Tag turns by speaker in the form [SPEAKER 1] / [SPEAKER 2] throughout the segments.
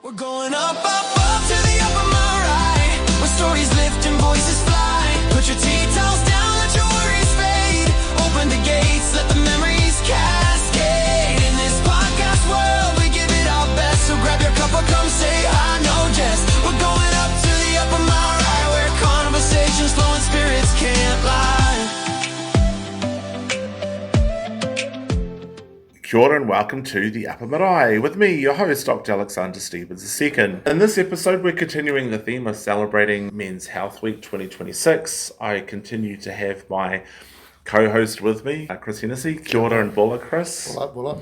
[SPEAKER 1] We're going up, up, up to the Upper Marae, where stories lift and voices fly. Put your tea towels down, let your worries fade. Open the gates, let the memories cascade. In this podcast world, we give it our best. So grab your cup or come say hi, no jest. We're going up to the Upper Marae, where conversations flow and spirits can't lie.
[SPEAKER 2] Kia ora and welcome to the Upper Marae with me, your host, Dr. Alexander Stevens II. In this episode, we're continuing the theme of celebrating Men's Health Week 2026. I continue to have my co-host with me, Chris Hennessy. Kia ora and bula, Chris.
[SPEAKER 3] Bula.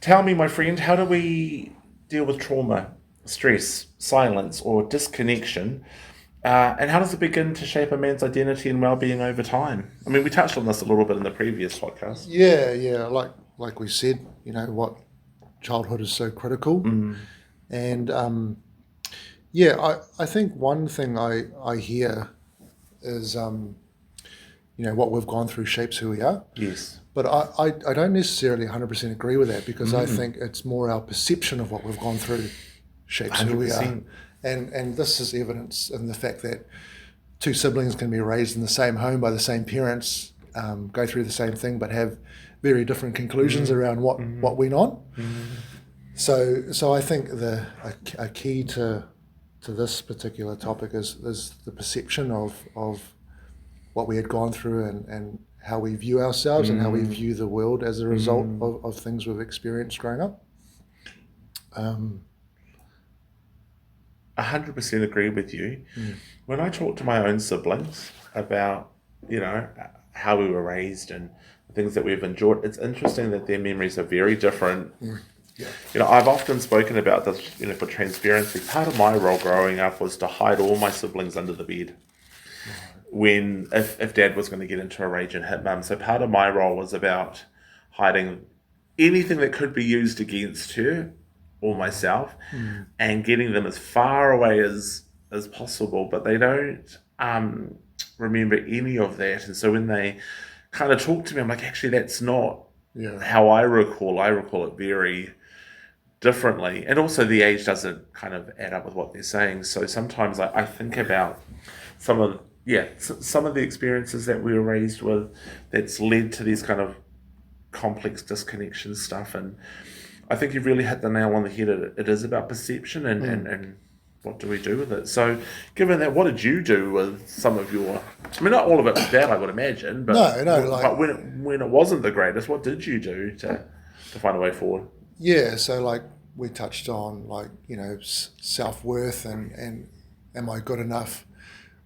[SPEAKER 2] Tell me, my friend, how do we deal with trauma, stress, silence, or disconnection? And how does it begin to shape a man's identity and well-being over time? I mean, we touched on this a little bit in the previous podcast.
[SPEAKER 3] Yeah. Like we said, you know, what childhood is so critical. And I think one thing I hear is, you know, what we've gone through shapes who we are.
[SPEAKER 2] Yes.
[SPEAKER 3] But I don't necessarily 100% agree with that, because I think it's more our perception of what we've gone through shapes 100%. Who we are. And this is evidence in the fact that two siblings can be raised in the same home by the same parents, go through the same thing, but have very different conclusions around what went on. So I think a key to this particular topic is the perception of what we had gone through and how we view ourselves and how we view the world as a result of things we've experienced growing up.
[SPEAKER 2] 100% agree with you. When I talk to my own siblings about, you know, how we were raised and the things that we've endured, it's interesting that their memories are very different.
[SPEAKER 3] Yeah.
[SPEAKER 2] You know, I've often spoken about this, you know, for transparency. Part of my role growing up was to hide all my siblings under the bed when, if dad was going to get into a rage and hit mum. So part of my role was about hiding anything that could be used against her or myself and getting them as far away as possible, but they don't remember any of that. And so when they kind of talk to me, I'm like, actually, that's not how I recall it very differently. And also the age doesn't kind of add up with what they're saying. So sometimes I think about some of the experiences that we were raised with that's led to these kind of complex disconnection stuff. And I think you've really hit the nail on the head. It is about perception and what do we do with it. So given that, what did you do with some of your, I mean, not all of it was bad, I would imagine, but, but when it wasn't the greatest, what did you do to find a way forward?
[SPEAKER 3] Yeah, so like we touched on, like, you know, self-worth and am I good enough?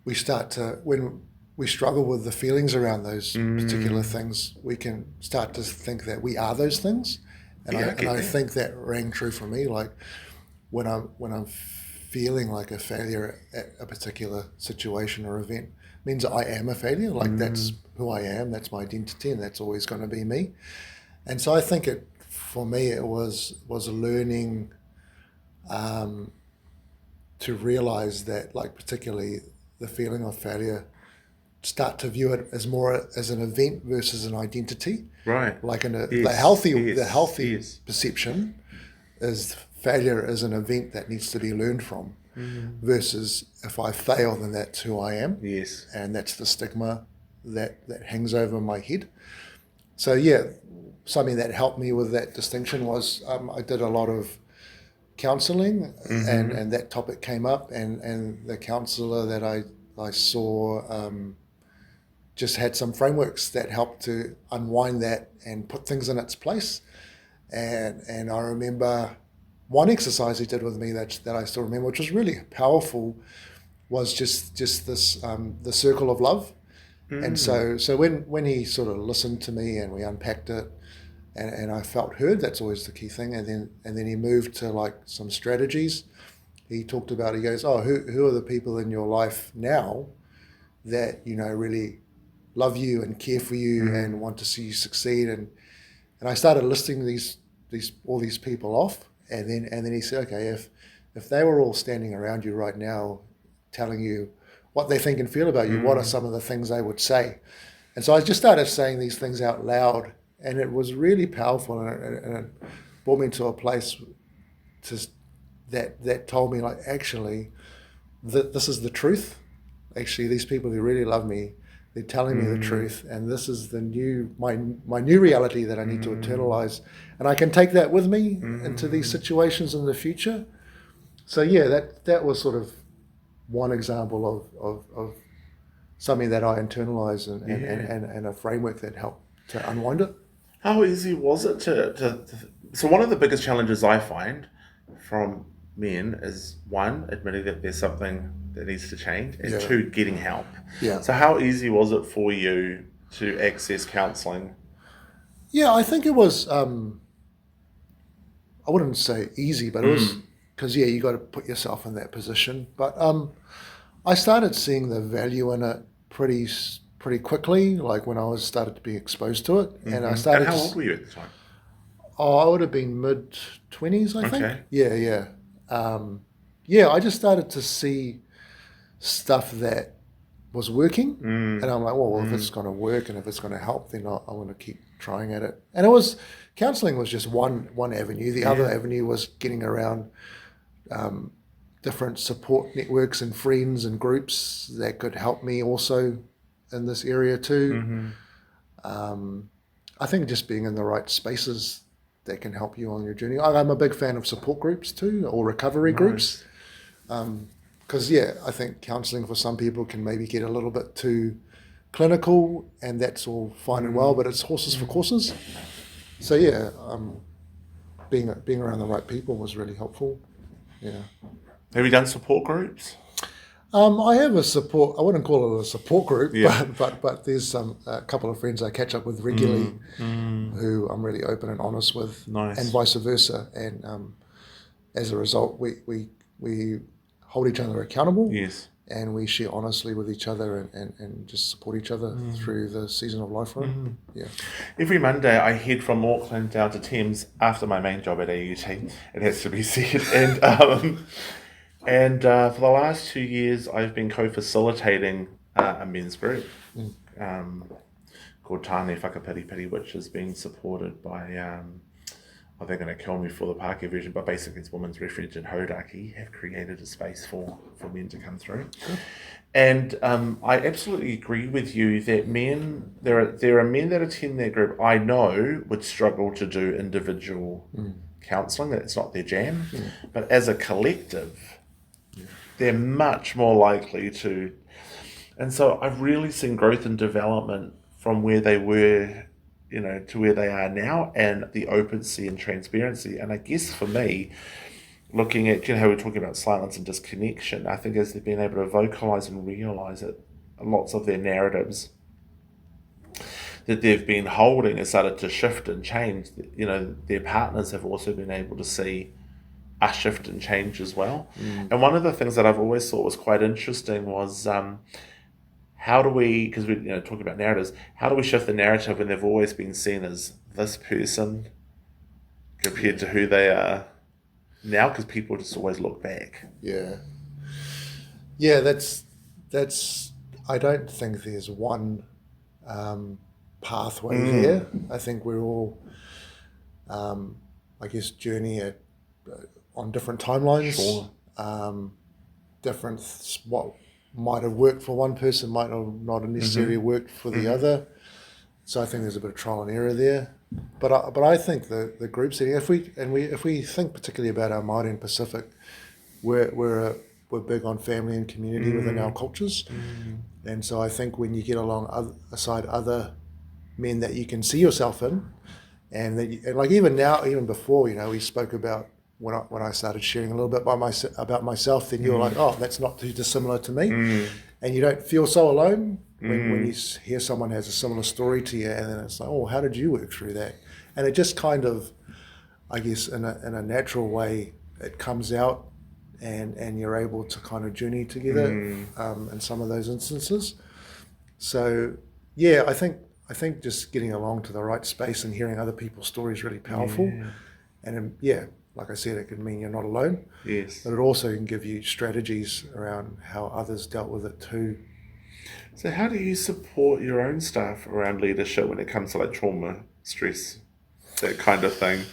[SPEAKER 3] We start to, when we struggle with the feelings around those particular things, we can start to think that we are those things. And I think that rang true for me. Like when I'm feeling like a failure at a particular situation or event, means I am a failure. Like that's who I am. That's my identity, and that's always going to be me. And so I think for me it was learning to realize that, like, particularly the feeling of failure, start to view it as more as an event versus an identity.
[SPEAKER 2] Right.
[SPEAKER 3] Like the healthy perception is failure is an event that needs to be learned from, versus if I fail, then that's who I am.
[SPEAKER 2] Yes.
[SPEAKER 3] And that's the stigma that hangs over my head. So something that helped me with that distinction was I did a lot of counselling, and that topic came up, and the counsellor that I saw just had some frameworks that helped to unwind that and put things in its place. And I remember one exercise he did with me that I still remember, which was really powerful, was just this the circle of love. And so when he sort of listened to me and we unpacked it, and I felt heard, that's always the key thing. And then he moved to like some strategies. He talked about, he goes, who are the people in your life now that, you know, really love you and care for you and want to see you succeed, and I started listing all these people off, and then he said, okay, if they were all standing around you right now telling you what they think and feel about you, what are some of the things they would say? And so I just started saying these things out loud, and it was really powerful, and it brought me to a place that told me, like, actually, this is the truth. Actually, these people who really love me, they're telling me the truth, and this is the my new reality that I need to internalize, and I can take that with me into these situations in the future. So yeah, that was sort of one example of something that I internalized and a framework that helped to unwind it.
[SPEAKER 2] How easy was it to so one of the biggest challenges I find from men is, one, admitting that there's something that needs to change, and two, getting help.
[SPEAKER 3] Yeah.
[SPEAKER 2] So how easy was it for you to access counselling?
[SPEAKER 3] Yeah, I think it was, I wouldn't say easy, but it was, because, you got to put yourself in that position. But I started seeing the value in it pretty quickly, like when I started to be exposed to it. And I started.
[SPEAKER 2] And how old were you at the time?
[SPEAKER 3] Oh, I would have been mid-20s, I think.
[SPEAKER 2] Okay.
[SPEAKER 3] Yeah. I just started to see stuff that was working, and I'm like, well, if it's going to work and if it's going to help, then I want to keep trying at it. And counselling was just one avenue. The other avenue was getting around different support networks and friends and groups that could help me also in this area too. I think just being in the right spaces that can help you on your journey. I'm a big fan of support groups too, or recovery groups. Because, I think counselling for some people can maybe get a little bit too clinical, and that's all fine and well, but it's horses for courses. So, being around the right people was really helpful. Yeah.
[SPEAKER 2] Have you done support groups?
[SPEAKER 3] I have a support, I wouldn't call it a support group, but there's a couple of friends I catch up with regularly who I'm really open and honest with, and vice versa. And as a result, we hold each other accountable, and we share honestly with each other and just support each other through the season of life.
[SPEAKER 2] Every Monday I head from Auckland down to Thames after my main job at AUT, it has to be said, and for the last 2 years I've been co-facilitating a men's group called Tāne Whakapiripiri, which is being supported by they're going to kill me for the Pākehā version, but basically it's Women's Refuge in Hauraki have created a space for men to come through. Good. And I absolutely agree with you that men, there are men that attend their group I know would struggle to do individual counselling. It's not their jam. But as a collective, they're much more likely to. And so I've really seen growth and development from where they were, to where they are now, and the openness and transparency. And I guess for me, looking at, how we're talking about silence and disconnection, I think as they've been able to vocalise and realise it, lots of their narratives that they've been holding has started to shift and change. Their partners have also been able to see a shift and change as well. And one of the things that I've always thought was quite interesting was how do we, because we're talking about narratives, how do we shift the narrative when they've always been seen as this person compared to who they are now? Because people just always look back.
[SPEAKER 3] Yeah, that's. I don't think there's one pathway there. I think we're all, journey on different timelines.
[SPEAKER 2] Sure.
[SPEAKER 3] What might have worked for one person might not necessarily worked for the other. So I think there's a bit of trial and error there. But I think the group setting, if we think particularly about our Māori and Pacific, we're big on family and community within our cultures, and so I think when you get aside other men that you can see yourself in, and even before, we spoke about when I started sharing a little bit about myself, then you're like, oh, that's not too dissimilar to me, and you don't feel so alone when you hear someone has a similar story to you, and then it's like, oh, how did you work through that? And it just kind of, I guess, in a natural way, it comes out, and you're able to kind of journey together in some of those instances. So yeah, I think just getting along to the right space and hearing other people's stories is really powerful, and like I said, it can mean you're not alone.
[SPEAKER 2] Yes.
[SPEAKER 3] But it also can give you strategies around how others dealt with it too.
[SPEAKER 2] So how do you support your own staff around leadership when it comes to trauma stress, that kind of thing?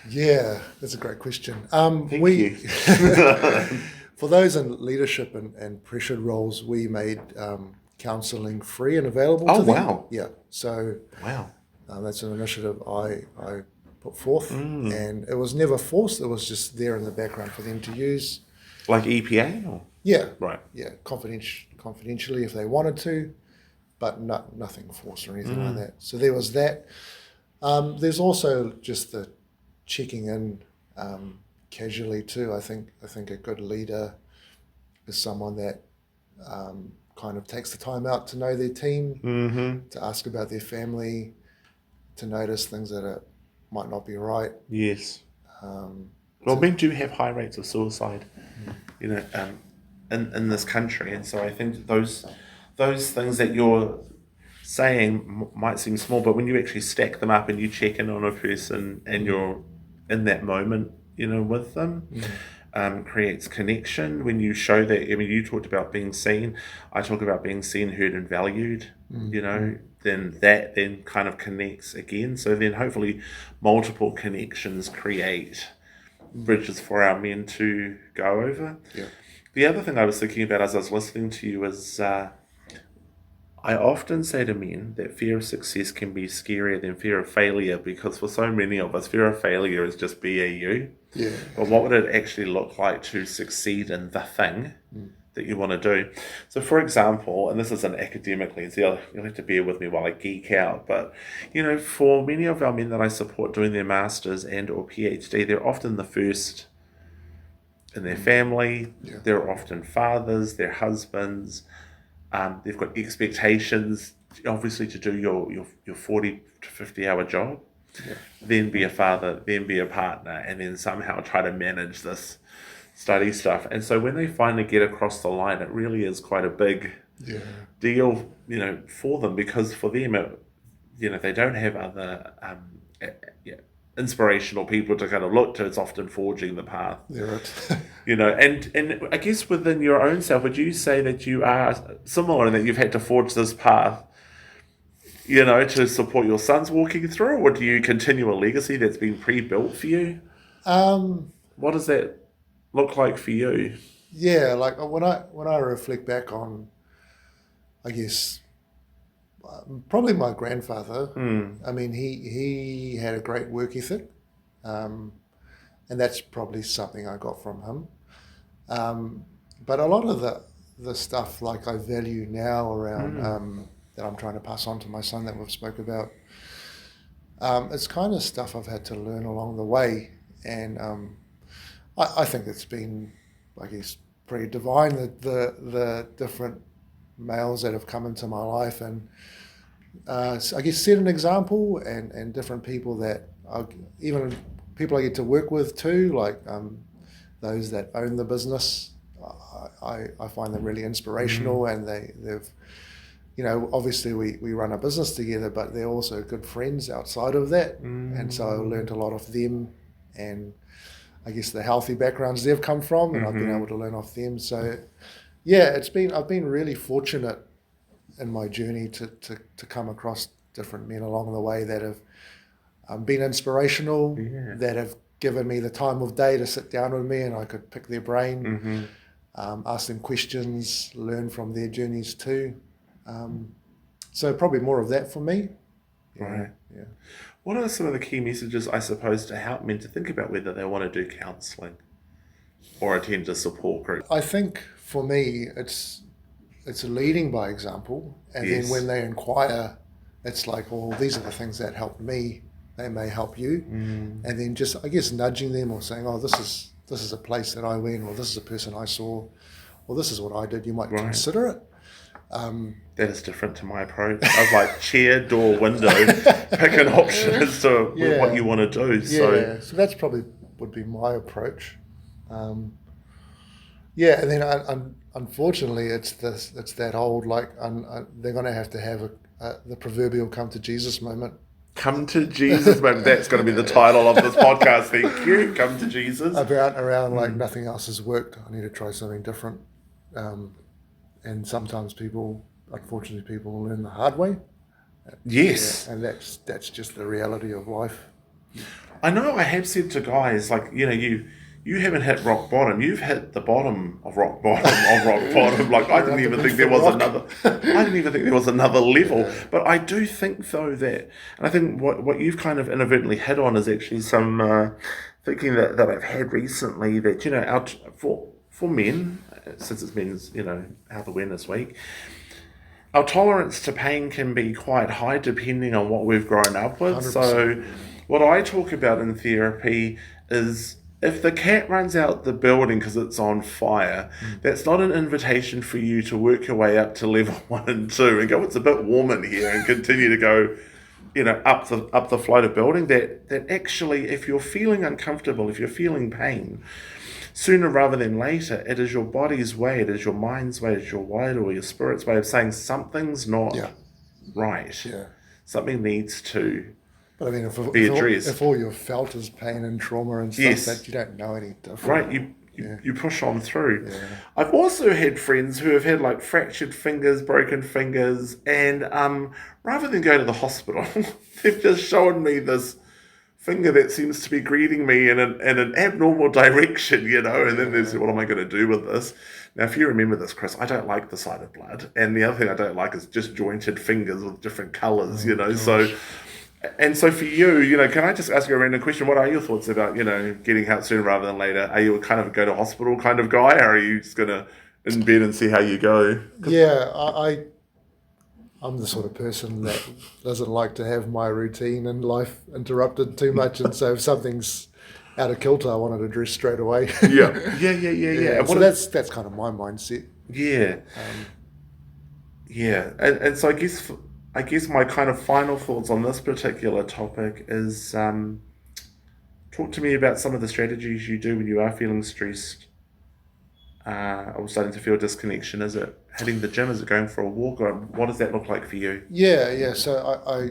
[SPEAKER 3] Yeah, that's a great question.
[SPEAKER 2] Thank you.
[SPEAKER 3] For those in leadership and pressured roles, we made counselling free and available to them.
[SPEAKER 2] Wow.
[SPEAKER 3] Yeah, so
[SPEAKER 2] Wow.
[SPEAKER 3] that's an initiative I put forth, and it was never forced. It was just there in the background for them to use.
[SPEAKER 2] Like EPA? Or?
[SPEAKER 3] Yeah,
[SPEAKER 2] Right.
[SPEAKER 3] yeah, confidentially if they wanted to, but nothing forced or anything like that. So there was that. There's also just the checking in casually too. I think a good leader is someone that kind of takes the time out to know their team, to ask about their family, to notice things that might not be right.
[SPEAKER 2] Yes. Well, men do have high rates of suicide, you know, in this country, and so I think those things that you're saying might seem small, but when you actually stack them up and you check in on a person and you're in that moment, you know, with them, creates connection. When you show that, I mean, you talked about being seen, I talk about being seen, heard and valued, you know, then that then kind of connects again. So then hopefully multiple connections create bridges for our men to go over.
[SPEAKER 3] Yeah.
[SPEAKER 2] The other thing I was thinking about as I was listening to you is I often say to men that fear of success can be scarier than fear of failure, because for so many of us, fear of failure is just BAU.
[SPEAKER 3] Yeah.
[SPEAKER 2] But what would it actually look like to succeed in the thing that you want to do? So, for example, and this isn't academically, so you'll have to bear with me while I geek out, but, you know, for many of our men that I support doing their masters and or PhD, they're often the first in their family.
[SPEAKER 3] Yeah.
[SPEAKER 2] They're often fathers, they're husbands. They've got expectations, obviously, to do your 40 to 50 hour job, then be a father, then be a partner, and then somehow try to manage this study stuff. And so when they finally get across the line, it really is quite a big deal, you know, for them, because for them, you know, they don't have other inspirational people to kind of look to. It's often forging the path.
[SPEAKER 3] Yeah, right.
[SPEAKER 2] You know, and I guess within your own self, would you say that you are similar in that you've had to forge this path, you know, to support your sons walking through, or do you continue a legacy that's been pre-built for you? What does that look like for you?
[SPEAKER 3] Yeah, like when I reflect back on, I guess, probably my grandfather. I mean, he had a great work ethic, and that's probably something I got from him. But a lot of the stuff like I value now around that I'm trying to pass on to my son that we've spoke about, it's kind of stuff I've had to learn along the way, and I think it's been, I guess, pretty divine, the different males that have come into my life, and I guess set an example, and different people that even people I get to work with too, like those that own the business. I find them really inspirational, and they've, you know, obviously we run a business together, but they're also good friends outside of that, and so I learned a lot of them, and I guess the healthy backgrounds they've come from, and I've been able to learn off them. So yeah, I've been really fortunate in my journey to come across different men along the way that have been inspirational, that have given me the time of day to sit down with me and I could pick their brain, ask them questions, learn from their journeys too. So probably more of that for me.
[SPEAKER 2] Right.
[SPEAKER 3] Yeah.
[SPEAKER 2] What are some of the key messages, I suppose, to help men to think about whether they want to do counselling or attend a support group?
[SPEAKER 3] I think for me, it's leading by example, and then when they inquire, it's like, well, these are the things that helped me, they may help you, and then just, I guess, nudging them or saying, oh, this is a place that I went, or this is a person I saw, or this is what I did, you might consider it.
[SPEAKER 2] That is different to my approach. I was like, chair, door, window, pick an option as to what you want to do.
[SPEAKER 3] Yeah, so that's probably would be my approach. And then unfortunately, it's that old, like, they're going to have the proverbial come to Jesus moment.
[SPEAKER 2] Come to Jesus moment. That's going to be the title of this podcast. Thank you. Come to Jesus.
[SPEAKER 3] Around like nothing else has worked. I need to try something different. And sometimes unfortunately, people learn the hard way.
[SPEAKER 2] Yes.
[SPEAKER 3] Yeah, and that's just the reality of life.
[SPEAKER 2] I know I have said to guys, like, you haven't hit rock bottom. You've hit the bottom of rock bottom of rock bottom. Like, I didn't even think there was another level.
[SPEAKER 3] Yeah.
[SPEAKER 2] But I do think, though, that, and I think what you've kind of inadvertently hit on is actually some thinking that I've had recently that, for men, since it's Men's, Health Awareness Week, our tolerance to pain can be quite high depending on what we've grown up with.
[SPEAKER 3] 100%.
[SPEAKER 2] So what I talk about in therapy is if the cat runs out the building because it's on fire, that's not an invitation for you to work your way up to level 1 and 2 and go, it's a bit warm in here, and continue to go, up the flight of building. That actually, if you're feeling uncomfortable, if you're feeling pain, sooner rather than later, it is your body's way, it is your mind's way, it is your wider or your spirit's way of saying something's not right.
[SPEAKER 3] Yeah.
[SPEAKER 2] Something needs to
[SPEAKER 3] But I mean,
[SPEAKER 2] be addressed.
[SPEAKER 3] if all you've felt is pain and trauma and stuff, that you don't know any different.
[SPEAKER 2] Right, you push on through.
[SPEAKER 3] Yeah.
[SPEAKER 2] I've also had friends who have had like fractured fingers, broken fingers, and rather than go to the hospital, they've just shown me this finger that seems to be greeting me in an abnormal direction, and then there's, what am I going to do with this? Now, if you remember this, Chris, I don't like the sight of blood, and the other thing I don't like is just jointed fingers with different colours, So for you, can I just ask you a random question? What are your thoughts about, getting help sooner rather than later? Are you a kind of go to hospital kind of guy, or are you just going to in bed and see how you go?
[SPEAKER 3] Yeah, I'm the sort of person that doesn't like to have my routine in life interrupted too much, and so if something's out of kilter, I want it addressed straight away.
[SPEAKER 2] Yeah.
[SPEAKER 3] So that's kind of my mindset.
[SPEAKER 2] Yeah. And so I guess my kind of final thoughts on this particular topic is talk to me about some of the strategies you do when you are feeling stressed or starting to feel disconnection. Is it hitting the gym? Is it going for a walk? Or what does that look like for you?
[SPEAKER 3] Yeah. So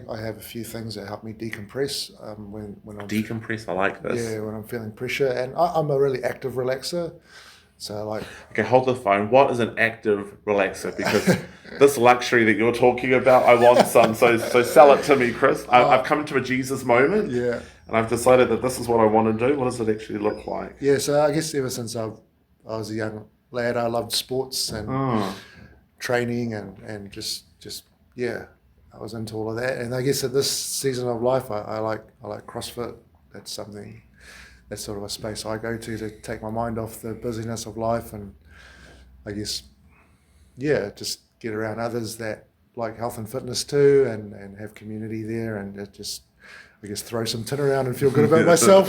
[SPEAKER 3] I have a few things that help me decompress when I'm
[SPEAKER 2] Decompress, I like this.
[SPEAKER 3] Yeah, when I'm feeling pressure, and I'm a really active relaxer. So
[SPEAKER 2] Okay, hold the phone. What is an active relaxer? Because this luxury that you're talking about, I want some. So sell it to me, Chris. I've come to a Jesus moment.
[SPEAKER 3] Yeah.
[SPEAKER 2] And I've decided that this is what I want to do. What does it actually look like?
[SPEAKER 3] Yeah. So I guess ever since I was a young lad, I loved sports and training and just I was into all of that. And I guess at this season of life, I like CrossFit. That's something. That's sort of a space I go to take my mind off the busyness of life, and I guess, just get around others that like health and fitness too, and have community there, and just, I guess, throw some tin around and feel good about myself.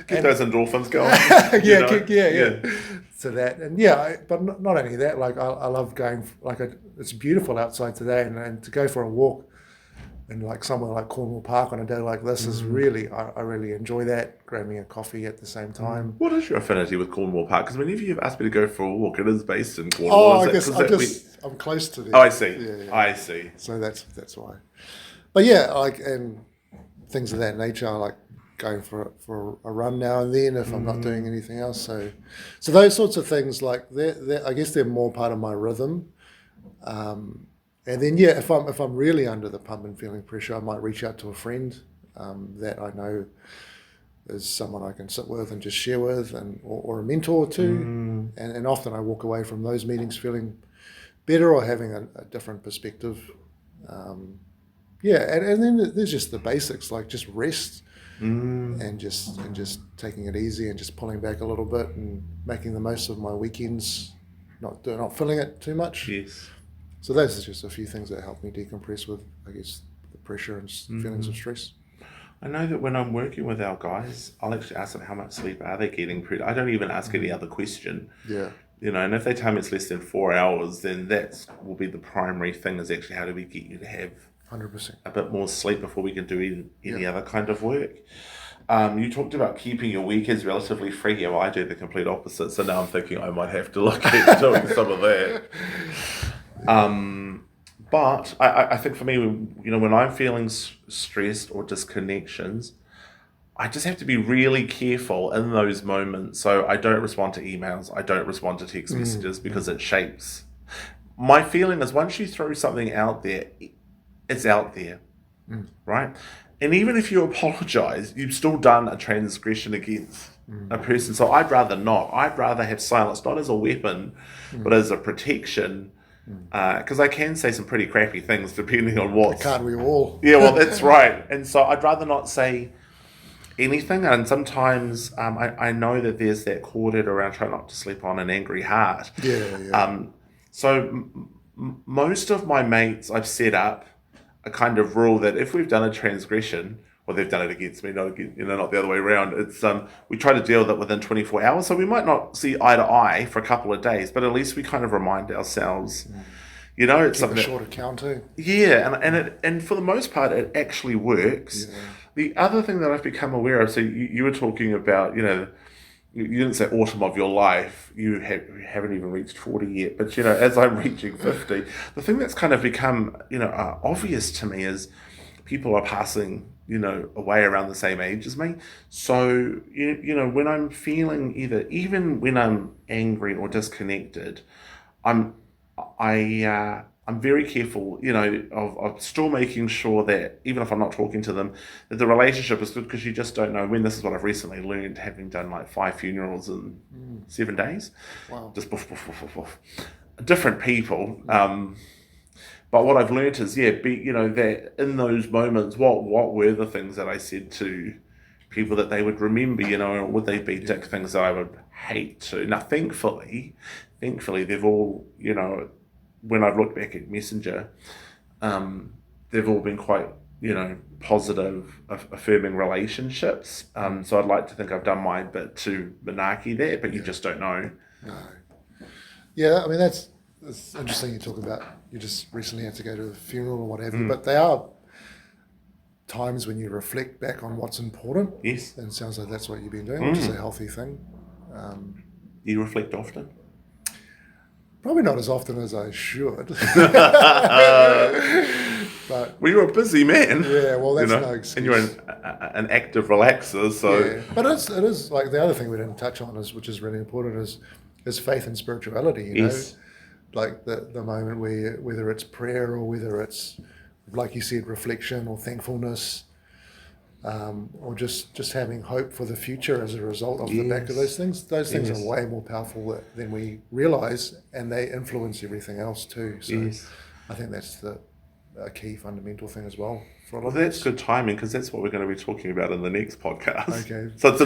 [SPEAKER 2] Get those endorphins going.
[SPEAKER 3] Yeah. So that, and but not only that, like I love going, it's beautiful outside today, and to go for a walk in like somewhere like Cornwall Park on a day like this is really, I really enjoy that, grabbing a coffee at the same time.
[SPEAKER 2] What is your affinity with Cornwall Park? Because whenever you've asked me to go for a walk, it is based in Cornwall.
[SPEAKER 3] I'm close to there.
[SPEAKER 2] Oh, I see.
[SPEAKER 3] Yeah.
[SPEAKER 2] I see.
[SPEAKER 3] So that's why. But and things of that nature, I like going for a run now and then if I'm not doing anything else. So those sorts of things, like I guess they're more part of my rhythm. And then if I'm really under the pump and feeling pressure, I might reach out to a friend that I know is someone I can sit with and just share with, or a mentor too. And often I walk away from those meetings feeling better or having a different perspective. And then there's just the basics, like just rest and just taking it easy and just pulling back a little bit and making the most of my weekends, not filling it too much.
[SPEAKER 2] Yes.
[SPEAKER 3] So those are just a few things that help me decompress with, I guess, the pressure and feelings of stress.
[SPEAKER 2] I know that when I'm working with our guys, I'll actually ask them how much sleep are they getting. I don't even ask any other question.
[SPEAKER 3] Yeah.
[SPEAKER 2] And if they tell me it's less than 4 hours, then that will be the primary thing, is actually how do we get you to have
[SPEAKER 3] 100%.
[SPEAKER 2] a bit more sleep before we can do any other kind of work. You talked about keeping your weekends relatively free. Yeah, well, I do the complete opposite. So now I'm thinking I might have to look at doing some of that. But I think for me, when I'm feeling stressed or disconnections, I just have to be really careful in those moments. So I don't respond to emails. I don't respond to text messages because it shapes. My feeling is once you throw something out there, it's out there, right? And even if you apologize, you've still done a transgression against a person. So I'd rather not. I'd rather have silence, not as a weapon, but as a protection. Because I can say some pretty crappy things depending on what.
[SPEAKER 3] Can't we all?
[SPEAKER 2] Yeah, well, that's right. And so I'd rather not say anything. And sometimes I know that there's that kōrero around try not to sleep on an angry heart.
[SPEAKER 3] Yeah.
[SPEAKER 2] So most of my mates, I've set up a kind of rule that if we've done a transgression, or they've done it against me, not the other way around. It's we try to deal with it within 24 hours. So we might not see eye to eye for a couple of days, but at least we kind of remind ourselves, it's something.
[SPEAKER 3] Keep a short account too.
[SPEAKER 2] Yeah, and for the most part, it actually works.
[SPEAKER 3] Yeah.
[SPEAKER 2] The other thing that I've become aware of, so you were talking about, you didn't say autumn of your life. You haven't even reached 40 yet, but as I'm reaching 50, the thing that's kind of become obvious to me is people are passing away around the same age as me. So when I'm feeling even when I'm angry or disconnected, I'm very careful, of still making sure that even if I'm not talking to them, that the relationship is good, because you just don't know when. This is what I've recently learned, having done like 5 funerals in 7 days.
[SPEAKER 3] Wow.
[SPEAKER 2] Just different people. But what I've learned is, that in those moments, what were the things that I said to people that they would remember, or would they be dick things that I would hate to? Now, thankfully, they've all, when I've looked back at Messenger, they've all been quite, positive, affirming relationships. So I'd like to think I've done my bit to Manaki there, but you just don't know.
[SPEAKER 3] No. Yeah, I mean, it's interesting you talk about, you just recently had to go to a funeral or what have you, but they are times when you reflect back on what's important.
[SPEAKER 2] Yes.
[SPEAKER 3] And it sounds like that's what you've been doing, which is a healthy thing.
[SPEAKER 2] You reflect often?
[SPEAKER 3] Probably not as often as I should. But
[SPEAKER 2] well, you're a busy man.
[SPEAKER 3] Yeah, well, that's no excuse.
[SPEAKER 2] And you're an active relaxer, so...
[SPEAKER 3] Yeah. But it is like the other thing we didn't touch on, which is really important, is faith and spirituality,
[SPEAKER 2] Yes.
[SPEAKER 3] Like the moment where, whether it's prayer or whether it's, like you said, reflection or thankfulness, or just having hope for the future as a result of the back of those things. Those things are way more powerful than we realise, and they influence everything else too. So I think that's a key fundamental thing as well.
[SPEAKER 2] Well, that's good timing, because that's what we're going to be talking about in the next podcast.
[SPEAKER 3] Okay.
[SPEAKER 2] So it's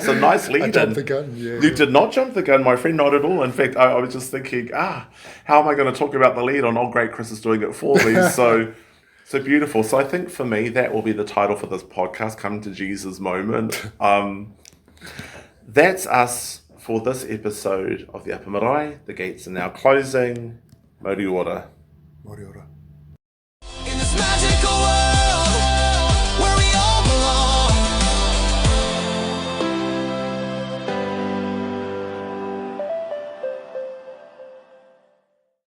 [SPEAKER 2] a nice lead-in.
[SPEAKER 3] I jumped the gun, yeah.
[SPEAKER 2] You did not jump the gun, my friend, not at all. In fact, I was just thinking, how am I going to talk about the lead on, great, Chris is doing it for me. So beautiful. So I think for me, that will be the title for this podcast, Come to Jesus Moment. That's us for this episode of the Upper Marae. The gates are now closing. Mori ora.
[SPEAKER 3] Mori ora.